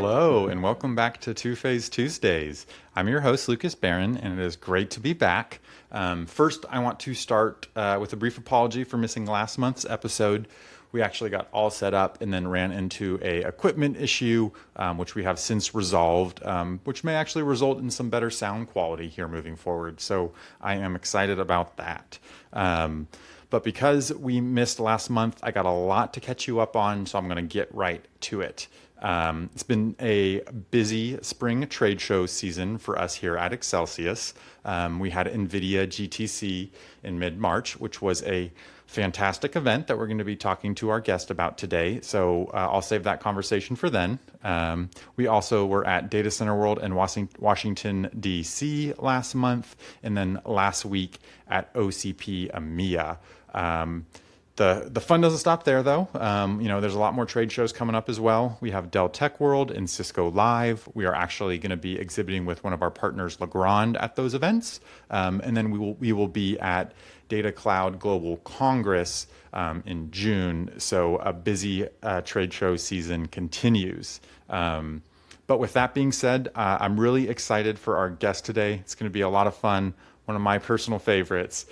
Hello, and welcome back to Two Phase Tuesdays. I'm your host, Lucas Beran, and it is great to be back. First, I want to start with a brief apology for missing last month's episode. We actually got all set up and then ran into a equipment issue, which we have since resolved, which may actually result in some better sound quality here moving forward. So I am excited about that. But because we missed last month, I got a lot to catch you up on, so I'm going to get right to it. It's been a busy spring trade show season for us here at Accelsius. We had Nvidia GTC in mid-March, which was a fantastic event that we're going to be talking to our guest about today. So I'll save that conversation for then. We also were at Data Center World in Washington, D.C. last month, and then last week at OCP EMEA. The fun doesn't stop there, though. There's a lot more trade shows coming up as well. We have Dell Tech World and Cisco Live. We are actually going to be exhibiting with one of our partners, Legrand, at those events. And then we will be at Data Cloud Global Congress in June. So a busy trade show season continues. But with that being said, I'm really excited for our guest today. It's going to be a lot of fun. One of my personal favorites.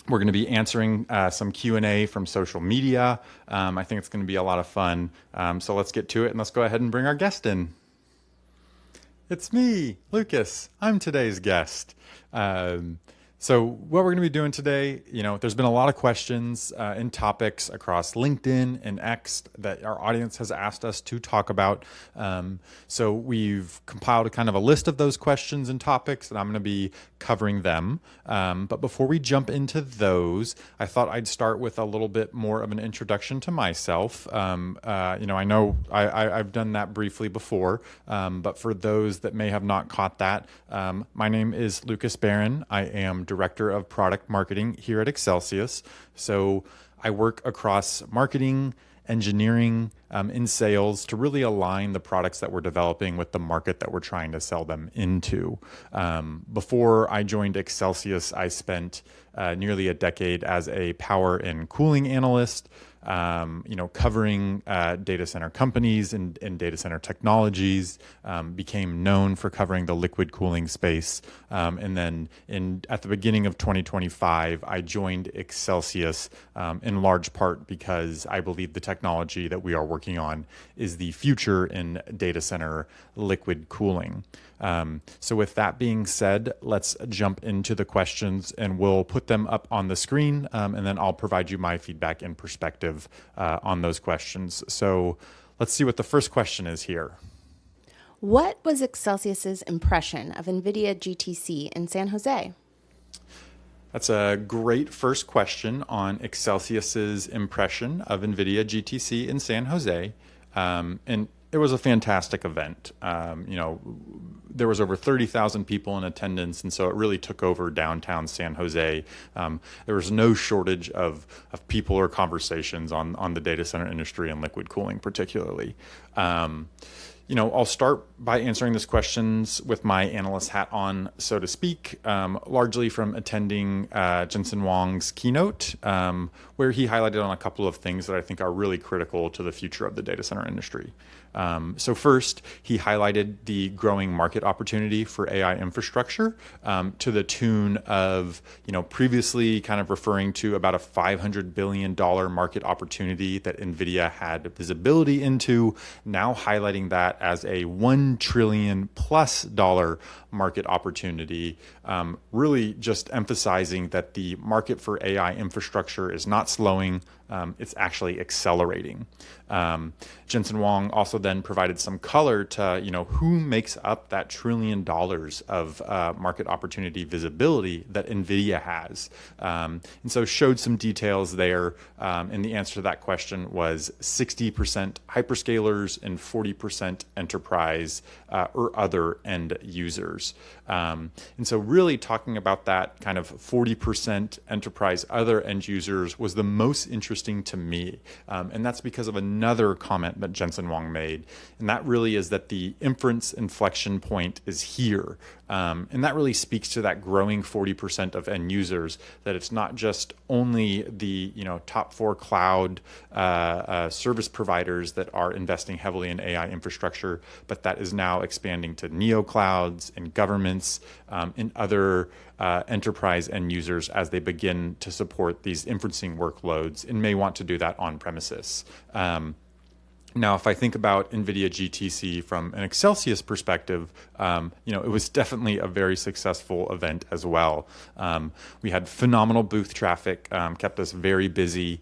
We're going to be answering some Q&A from social media. I think it's going to be a lot of fun. So let's get to it, and let's go ahead and bring our guest in. It's me, Lucas. I'm today's guest. So what we're going to be doing today, there's been a lot of questions and topics across LinkedIn and X that our audience has asked us to talk about. So we've compiled a kind of a list of those questions and topics, and I'm going to be covering them. But before we jump into those, I thought I'd start with a little bit more of an introduction to myself. I know I've done that briefly before, but for those that may have not caught that, my name is Lucas Beran. I am Director of Product Marketing here at Accelsius. So I work across marketing, engineering, and sales to really align the products that we're developing with the market that we're trying to sell them into. Before I joined Accelsius, I spent nearly a decade as a power and cooling analyst, covering data center companies and data center technologies, became known for covering the liquid cooling space. And then at the beginning of 2025, I joined Accelsius in large part because I believe the technology that we are working on is the future in data center liquid cooling. So with that being said, let's jump into the questions, and we'll put them up on the screen, and then I'll provide you my feedback and perspective on those questions. So let's see what the first question is here. What was Accelsius's impression of Nvidia GTC in San Jose? That's a great first question on Accelsius's impression of Nvidia GTC in San Jose. And it was a fantastic event. There was over 30,000 people in attendance, and so it really took over downtown San Jose. There was no shortage of people or conversations on the data center industry and liquid cooling particularly. I'll start by answering these questions with my analyst hat on, so to speak, largely from attending Jensen Huang's keynote, where he highlighted on a couple of things that I think are really critical to the future of the data center industry. So first, he highlighted the growing market opportunity for AI infrastructure to the tune of, previously kind of referring to about a $500 billion market opportunity that NVIDIA had visibility into, now highlighting that as a $1 trillion plus market opportunity, really just emphasizing that the market for AI infrastructure is not slowing, it's actually accelerating. Jensen Huang also then provided some color to, who makes up that $1 trillion of market opportunity visibility that NVIDIA has. And so showed some details there. And the answer to that question was 60% hyperscalers and 40% enterprise or other end users. And so really talking about that kind of 40% enterprise other end users was the most interesting interesting to me. And that's because of another comment that Jensen Huang made. And that really is that the inference inflection point is here. And that really speaks to that growing 40% of end users, that it's not just only the top 4 cloud service providers that are investing heavily in AI infrastructure, but that is now expanding to neo clouds and governments and other enterprise end users as they begin to support these inferencing workloads and may want to do that on premises. Now, if I think about Nvidia GTC from an Accelsius perspective, it was definitely a very successful event as well. We had phenomenal booth traffic, kept us very busy,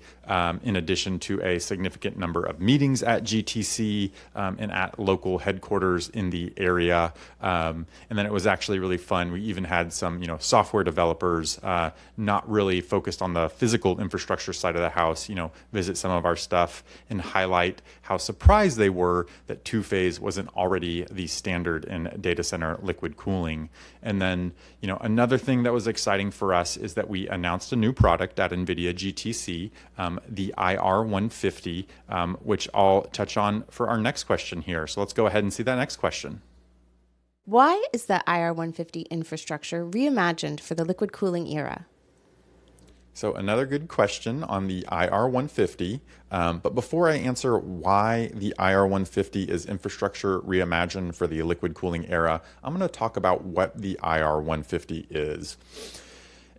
in addition to a significant number of meetings at GTC and at local headquarters in the area. And then it was actually really fun. We even had some, software developers not really focused on the physical infrastructure side of the house, visit some of our stuff and highlight how surprised they were that two-phase wasn't already the standard in data center liquid cooling. And then, another thing that was exciting for us is that we announced a new product at Nvidia GTC, the IR150, which I'll touch on for our next question here. So let's go ahead and see that next question. Why is the IR150 infrastructure reimagined for the liquid cooling era? So another good question on the IR150. But before I answer why the IR150 is infrastructure reimagined for the liquid cooling era, I'm going to talk about what the IR150 is.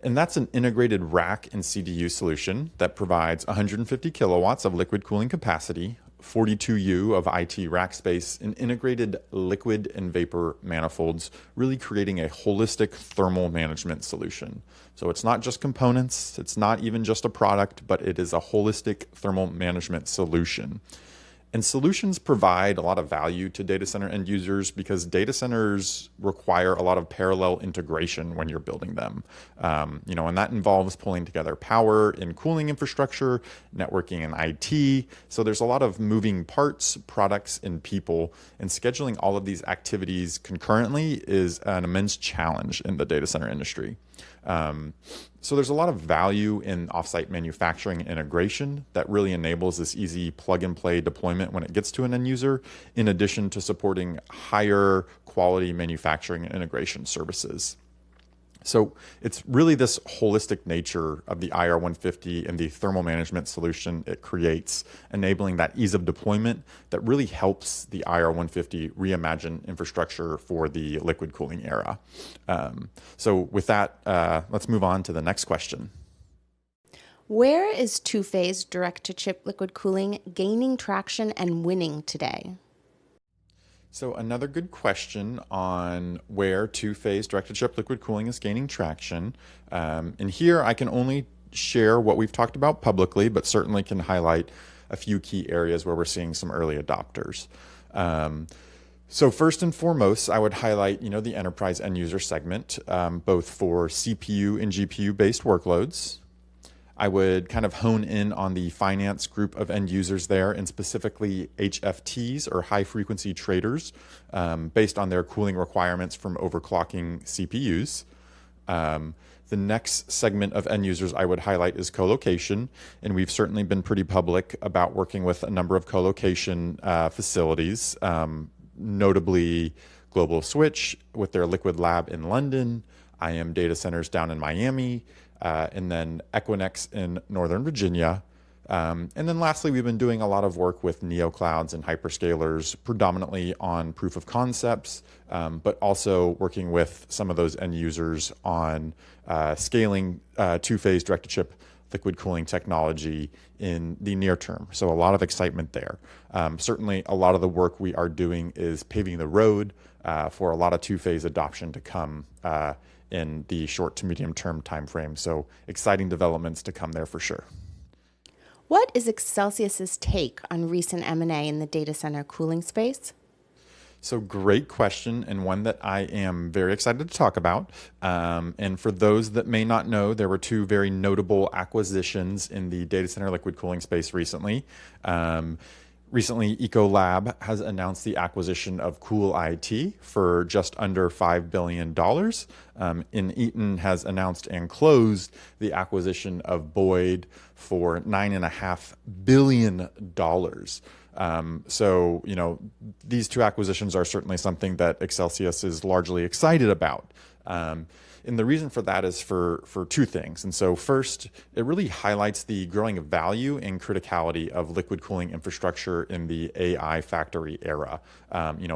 And that's an integrated rack and CDU solution that provides 150 kilowatts of liquid cooling capacity, 42U of IT rack space, and integrated liquid and vapor manifolds, really creating a holistic thermal management solution. So it's not just components, it's not even just a product, but it is a holistic thermal management solution. And solutions provide a lot of value to data center end users because data centers require a lot of parallel integration when you're building them. And that involves pulling together power and cooling infrastructure, networking and IT. So there's a lot of moving parts, products, and people. And scheduling all of these activities concurrently is an immense challenge in the data center industry. So there's a lot of value in offsite manufacturing and integration that really enables this easy plug-and-play deployment when it gets to an end user, in addition to supporting higher quality manufacturing and integration services. So it's really this holistic nature of the IR150 and the thermal management solution it creates, enabling that ease of deployment that really helps the IR150 reimagine infrastructure for the liquid cooling era. So with that, let's move on to the next question. Where is two-phase direct-to-chip liquid cooling gaining traction and winning today? So another good question on where two-phase direct-to-chip liquid cooling is gaining traction. And here I can only share what we've talked about publicly, but certainly can highlight a few key areas where we're seeing some early adopters. So first and foremost, I would highlight, the enterprise end user segment, both for CPU and GPU based workloads. I would kind of hone in on the finance group of end users there, and specifically HFTs or high frequency traders, based on their cooling requirements from overclocking CPUs. The next segment of end users I would highlight is colocation, and we've certainly been pretty public about working with a number of colocation facilities, notably Global Switch with their Liquid Lab in London, IM data centers down in Miami, and then Equinix in Northern Virginia. And then lastly, we've been doing a lot of work with neoclouds and hyperscalers, predominantly on proof of concepts, but also working with some of those end users on scaling two-phase direct-to-chip liquid cooling technology in the near term. So a lot of excitement there. Certainly, a lot of the work we are doing is paving the road for a lot of two-phase adoption to come in the short to medium term timeframe. So exciting developments to come there for sure. What is Accelsius's take on recent M&A in the data center cooling space? So great question, and one that I am very excited to talk about. And for those that may not know, there were two very notable acquisitions in the data center liquid cooling space recently. Recently, Ecolab has announced the acquisition of Cool IT for just under $5 billion. And Eaton has announced and closed the acquisition of Boyd for $9.5 billion. So, these two acquisitions are certainly something that Accelsius is largely excited about. And the reason for that is for two things. And so first, it really highlights the growing value and criticality of liquid cooling infrastructure in the AI factory era.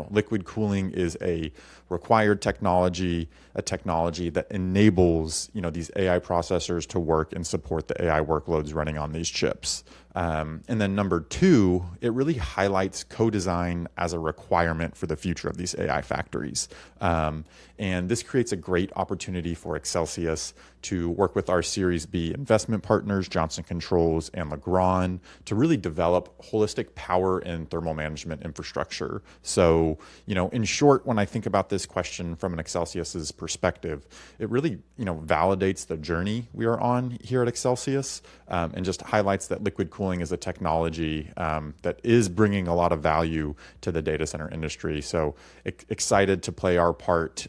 Liquid cooling is a required technology, a technology that enables, these AI processors to work and support the AI workloads running on these chips. And then number two, it really highlights co-design as a requirement for the future of these AI factories. And this creates a great opportunity for Accelsius to work with our Series B investment partners, Johnson Controls and Legrand, to really develop holistic power and thermal management infrastructure. So, in short, when I think about this question from an Accelsius's perspective, it really, validates the journey we are on here at Accelsius, and just highlights that liquid cooling is a technology that is bringing a lot of value to the data center industry. So excited to play our part,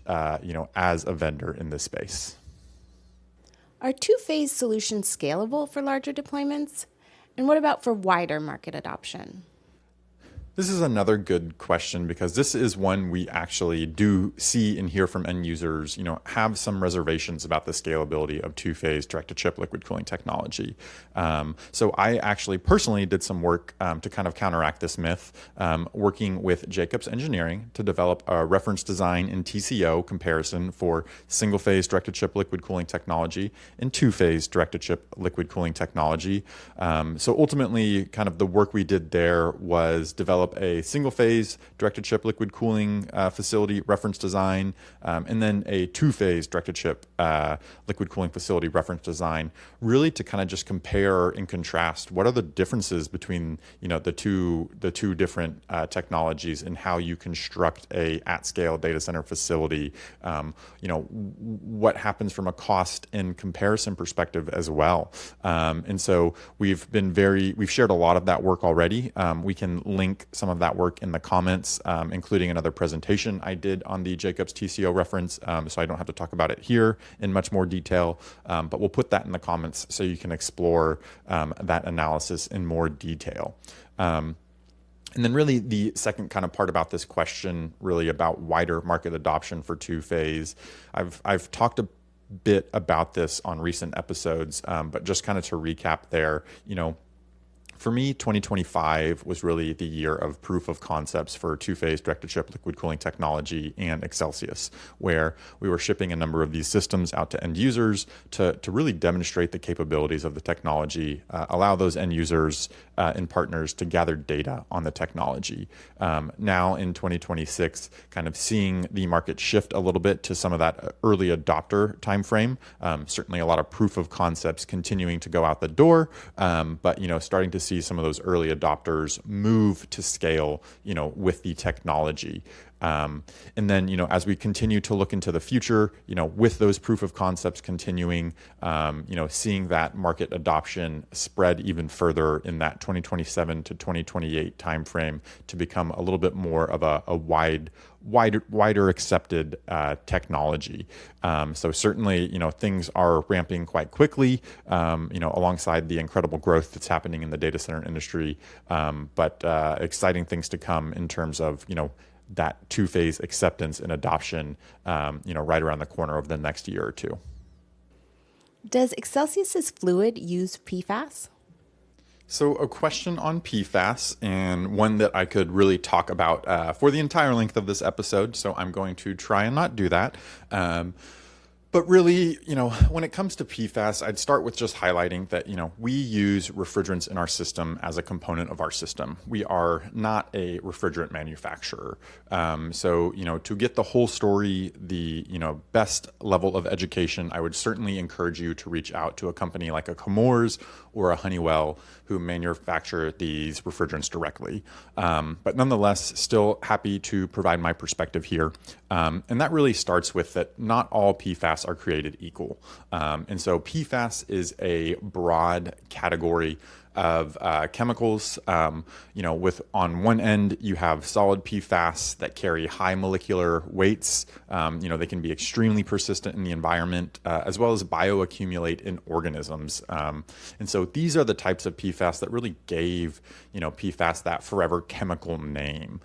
as a vendor in this space. Are two-phase solutions scalable for larger deployments? And what about for wider market adoption? This is another good question because this is one we actually do see and hear from end users, have some reservations about the scalability of two-phase direct-to-chip liquid cooling technology. So I actually personally did some work to kind of counteract this myth, working with Jacobs Engineering to develop a reference design and TCO comparison for single-phase direct-to-chip liquid cooling technology and two-phase direct-to-chip liquid cooling technology. So ultimately, kind of the work we did there was develop a single-phase direct-to-chip liquid cooling facility reference design, and then a two-phase direct-to-chip liquid cooling facility reference design, really to kind of just compare and contrast what are the differences between the two different technologies and how you construct a at-scale data center facility. What happens from a cost and comparison perspective as well. And so we've shared a lot of that work already. We can link some of that work in the comments, including another presentation I did on the Jacobs TCO reference, so I don't have to talk about it here in much more detail, but we'll put that in the comments so you can explore that analysis in more detail. And then really the second kind of part about this question, really about wider market adoption for two-phase. I've talked a bit about this on recent episodes, but just kind of to recap there, for me, 2025 was really the year of proof of concepts for two-phase direct-to-chip liquid cooling technology and Accelsius, where we were shipping a number of these systems out to end users to really demonstrate the capabilities of the technology, allow those end users and partners to gather data on the technology. Now in 2026, kind of seeing the market shift a little bit to some of that early adopter timeframe. Certainly a lot of proof of concepts continuing to go out the door, but starting to see some of those early adopters move to scale, with the technology. And then, as we continue to look into the future, with those proof of concepts continuing, seeing that market adoption spread even further in that 2027 to 2028 timeframe to become a little bit more of a wider accepted technology. So certainly, things are ramping quite quickly, alongside the incredible growth that's happening in the data center industry. But exciting things to come in terms of, that two-phase acceptance and adoption, right around the corner over the next year or two. Does Accelsius's fluid use PFAS? So a question on PFAS, and one that I could really talk about for the entire length of this episode, so I'm going to try and not do that. But really, when it comes to PFAS, I'd start with just highlighting that, we use refrigerants in our system as a component of our system. We are not a refrigerant manufacturer. So, to get the whole story, the, best level of education, I would certainly encourage you to reach out to a company like a Chemours or a Honeywell who manufacture these refrigerants directly. But nonetheless, still happy to provide my perspective here. And that really starts with that not all PFAS are created equal. And so PFAS is a broad category of chemicals. With on one end, you have solid PFAS that carry high molecular weights. They can be extremely persistent in the environment, as well as bioaccumulate in organisms. And so these are the types of PFAS that really gave, PFAS that forever chemical name.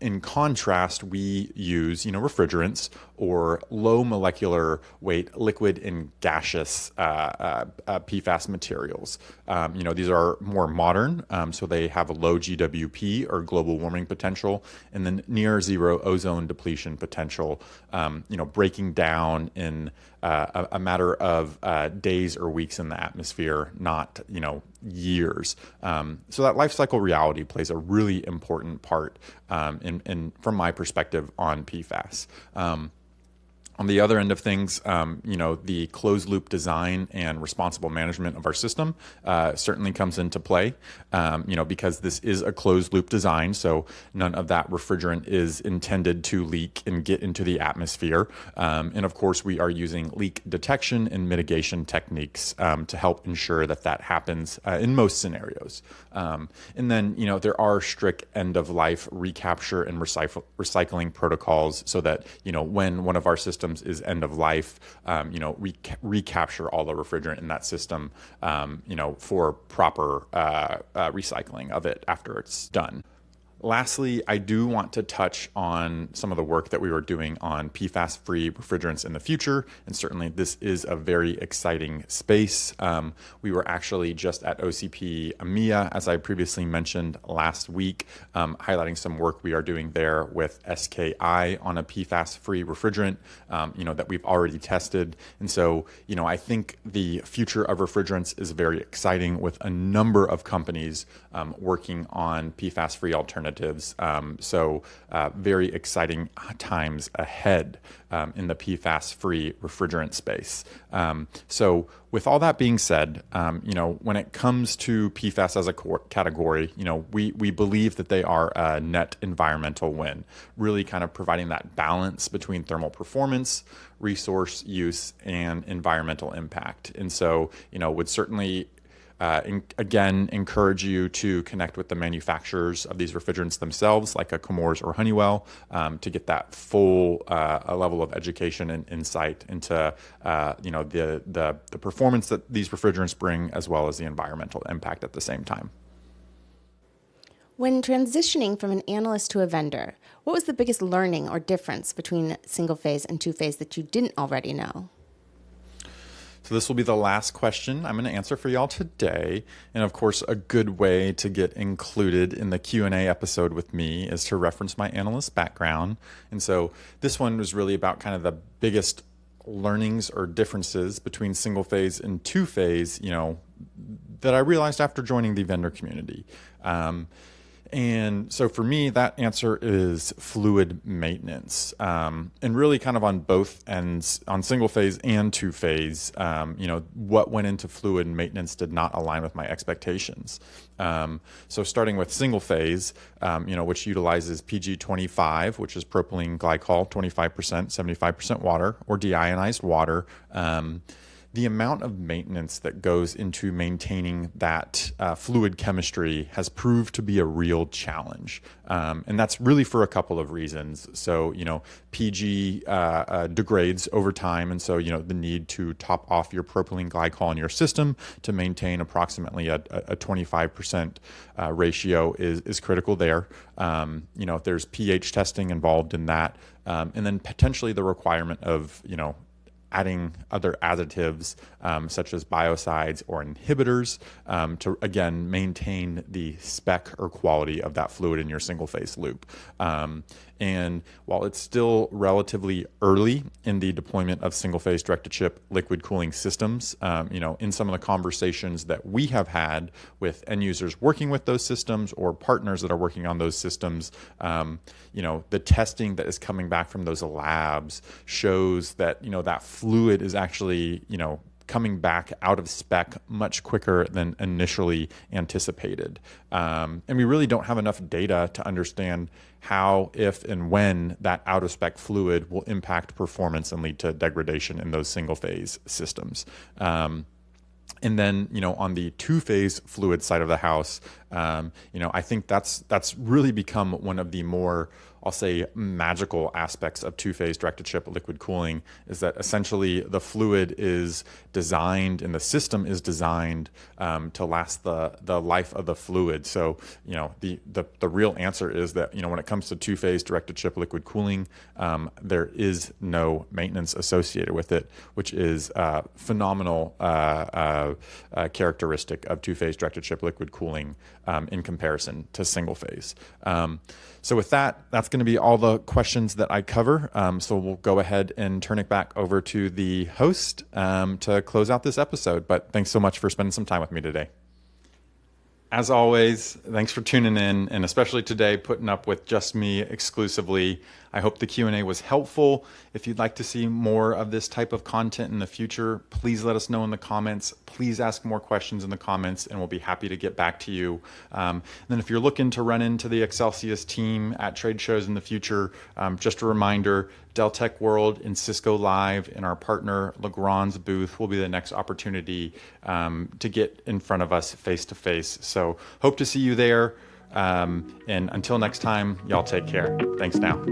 In contrast, we use, refrigerants or low molecular weight liquid and gaseous PFAS materials. These are more modern, so they have a low GWP or global warming potential, and then near zero ozone depletion potential. Breaking down in a matter of days or weeks in the atmosphere, not years. So that life cycle reality plays a really important part from my perspective on PFAS. On the other end of things, the closed loop design and responsible management of our system certainly comes into play, because this is a closed loop design. So none of that refrigerant is intended to leak and get into the atmosphere. And of course, we are using leak detection and mitigation techniques to help ensure that that happens in most scenarios. And then, there are strict end of life recapture and recycling protocols so that, when one of our systems is end of life, recapture all the refrigerant in that system, for proper recycling of it after it's done. Lastly, I do want to touch on some of the work that we were doing on PFAS-free refrigerants in the future, and certainly this is a very exciting space. We were actually just at OCP EMEA, as I previously mentioned last week, highlighting some work we are doing there with SKI on a PFAS-free refrigerant, that we've already tested. And so, I think the future of refrigerants is very exciting with a number of companies working on PFAS-free alternatives. Very exciting times ahead in the PFAS-free refrigerant space. So with all that being said, when it comes to PFAS as a category, we believe that they are a net environmental win, really kind of providing that balance between thermal performance, resource use, and environmental impact. And so, would certainly again, encourage you to connect with the manufacturers of these refrigerants themselves, like a Chemours or Honeywell, to get that full level of education and insight into the performance that these refrigerants bring, as well as the environmental impact at the same time. When transitioning from an analyst to a vendor, what was the biggest learning or difference between single phase and two phase that you didn't already know? So this will be the last question I'm going to answer for y'all today. And of course, a good way to get included in the Q&A episode with me is to reference my analyst background. And so this one was really about kind of the biggest learnings or differences between single phase and two phase, that I realized after joining the vendor community. And so for me, that answer is fluid maintenance. And really kind of on both ends, on single phase and two phase, what went into fluid maintenance did not align with my expectations. So starting with single phase, which utilizes PG25, which is propylene glycol, 25%, 75% water, or deionized water. The amount of maintenance that goes into maintaining that fluid chemistry has proved to be a real challenge. And that's really for a couple of reasons. So, PG degrades over time. And so, the need to top off your propylene glycol in your system to maintain approximately a 25% ratio is critical there. There's pH testing involved in that. And then potentially the requirement of, adding other additives such as biocides or inhibitors to, again, maintain the spec or quality of that fluid in your single phase loop. And while it's still relatively early in the deployment of single phase direct to chip liquid cooling systems, in some of the conversations that we have had with end users working with those systems or partners that are working on those systems, the testing that is coming back from those labs shows that, that fluid is actually, coming back out of spec much quicker than initially anticipated. And we really don't have enough data to understand how, if, and when that out of spec fluid will impact performance and lead to degradation in those single phase systems. And then, on the two-phase fluid side of the house, I think that's really become one of the more, I'll say, magical aspects of two-phase direct-to-chip liquid cooling, is that essentially the fluid is designed and the system is designed to last the life of the fluid. So, the real answer is that, when it comes to two-phase direct-to-chip liquid cooling, there is no maintenance associated with it, which is phenomenal characteristic of two-phase direct-to-chip liquid cooling in comparison to single-phase. So with that, that's going to be all the questions that I cover. So we'll go ahead and turn it back over to the host to close out this episode. But thanks so much for spending some time with me today. As always, thanks for tuning in, and especially today, putting up with just me exclusively. I hope the Q&A was helpful. If you'd like to see more of this type of content in the future, please let us know in the comments. Please ask more questions in the comments, and we'll be happy to get back to you. And then if you're looking to run into the Accelsius team at trade shows in the future, just a reminder, Dell Tech World and Cisco Live and our partner Legrand's booth will be the next opportunity to get in front of us face to face. So hope to see you there. And until next time, y'all take care. Thanks now.